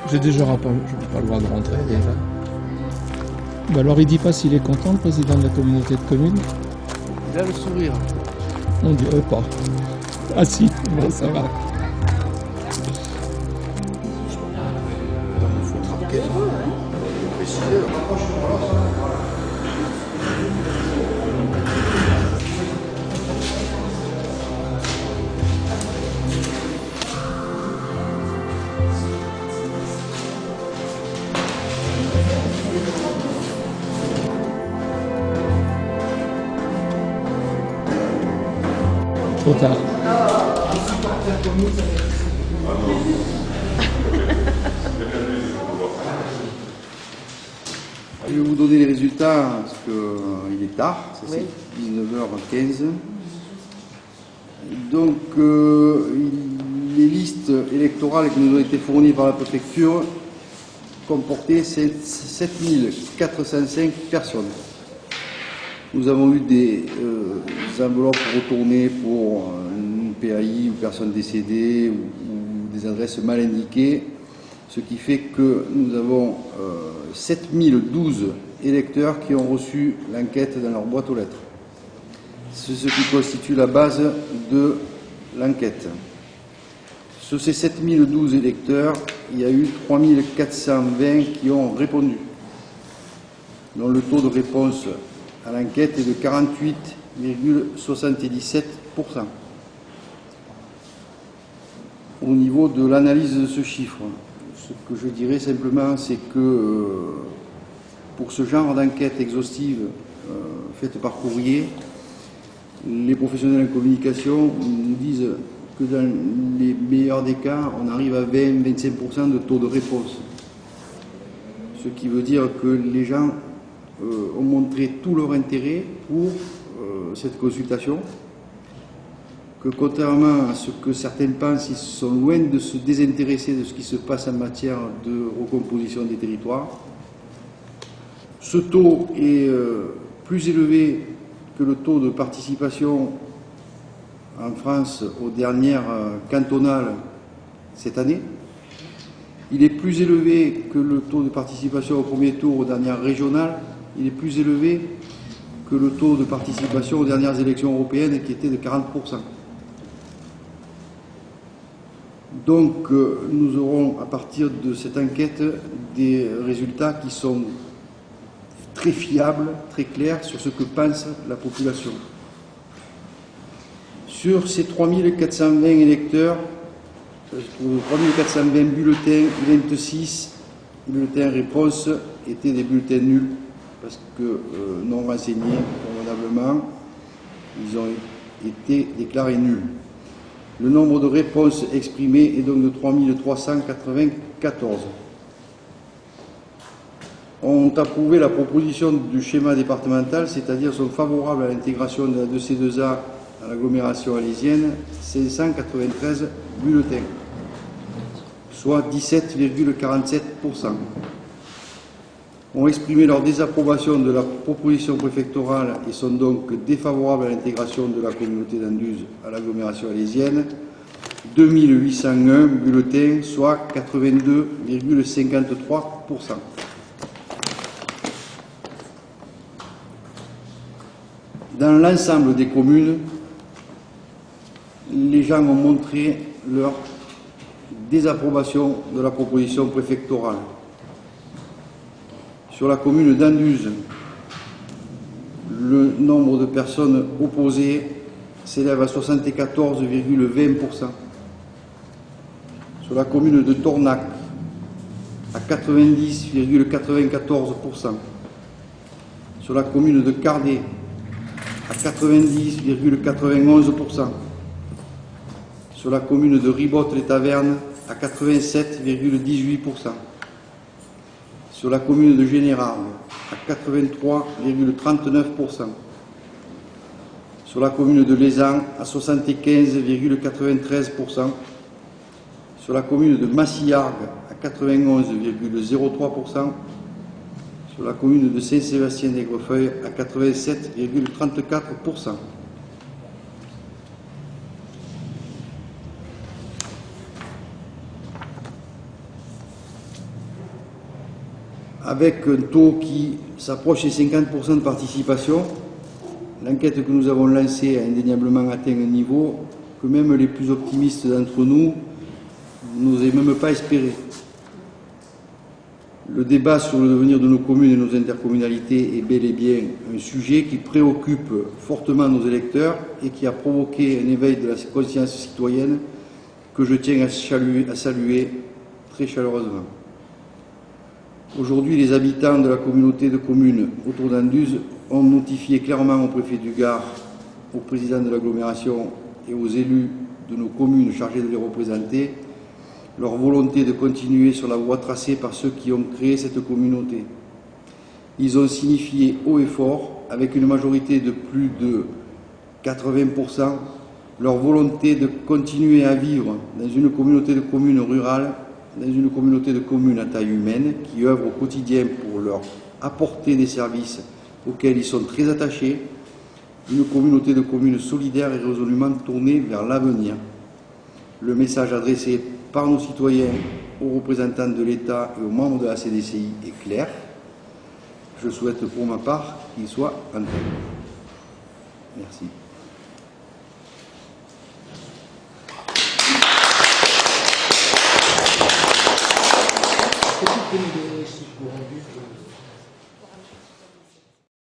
J'ai déjà pas le droit de rentrer déjà. Bah alors il dit pas s'il est content, le président de la communauté de communes. Il a le sourire. On dirait pas. Ah si, bon ça va. Il faut traquer. Trop tard. Je vais vous donner les résultats parce qu'il est tard, c'est 19h15. Donc, les listes électorales qui nous ont été fournies par la préfecture comportaient 7405 personnes. Nous avons eu des enveloppes retournées pour une PAI, une personne décédée ou des adresses mal indiquées, ce qui fait que nous avons 7012 électeurs qui ont reçu l'enquête dans leur boîte aux lettres. C'est ce qui constitue la base de l'enquête. Sur ces 7012 électeurs, il y a eu 3420 qui ont répondu, dont le taux de réponse à l'enquête est de 48,77%. Au niveau de l'analyse de ce chiffre, ce que je dirais simplement, c'est que pour ce genre d'enquête exhaustive faite par courrier, les professionnels en communication nous disent que dans les meilleurs des cas, on arrive à 20-25% de taux de réponse. Ce qui veut dire que les gens ont montré tout leur intérêt pour cette consultation, que contrairement à ce que certains pensent, ils sont loin de se désintéresser de ce qui se passe en matière de recomposition des territoires. Ce taux est plus élevé que le taux de participation en France aux dernières cantonales cette année. Il est plus élevé que le taux de participation au premier tour aux dernières régionales. Il est plus élevé que le taux de participation aux dernières élections européennes qui était de 40%. Donc nous aurons à partir de cette enquête des résultats qui sont très fiables, très clairs sur ce que pense la population. Sur ces 3420 électeurs, 3420 bulletins, 26 bulletins réponse étaient des bulletins nuls parce que non renseignés convenablement, ils ont été déclarés nuls. Le nombre de réponses exprimées est donc de 3394. Ont approuvé la proposition du schéma départemental, c'est-à-dire sont favorables à l'intégration de la 2C2A à l'agglomération alésienne, 593 bulletins, soit 17,47%. Ont exprimé leur désapprobation de la proposition préfectorale et sont donc défavorables à l'intégration de la communauté d'Anduze à l'agglomération alésienne, 2801 bulletins, soit 82,53%. Dans l'ensemble des communes, les gens ont montré leur désapprobation de la proposition préfectorale. Sur la commune d'Anduze, le nombre de personnes opposées s'élève à 74,20%. Sur la commune de Tornac, à 90,94%. Sur la commune de Cardet, à 90,91%. Sur la commune de Ribotte-les-Tavernes, à 87,18%. Sur la commune de Générargues, à 83,39%. Sur la commune de Lézan, à 75,93%. Sur la commune de Massillargues, à 91,03%. Sur la commune de Saint-Sébastien-d'Aigrefeuille, à 87,34%. avec un taux qui s'approche des 50% de participation. L'enquête que nous avons lancée a indéniablement atteint un niveau que même les plus optimistes d'entre nous n'osaient même pas espérer. Le débat sur le devenir de nos communes et nos intercommunalités est bel et bien un sujet qui préoccupe fortement nos électeurs et qui a provoqué un éveil de la conscience citoyenne que je tiens à saluer très chaleureusement. Aujourd'hui, les habitants de la communauté de communes autour d'Anduze ont notifié clairement au préfet du Gard, au président de l'agglomération et aux élus de nos communes chargés de les représenter leur volonté de continuer sur la voie tracée par ceux qui ont créé cette communauté. Ils ont signifié haut et fort, avec une majorité de plus de 80%, leur volonté de continuer à vivre dans une communauté de communes rurales, dans une communauté de communes à taille humaine, qui œuvre au quotidien pour leur apporter des services auxquels ils sont très attachés, une communauté de communes solidaires et résolument tournée vers l'avenir. Le message adressé par nos citoyens aux représentants de l'État et aux membres de la CDCI est clair. Je souhaite pour ma part qu'il soit entendu. Merci.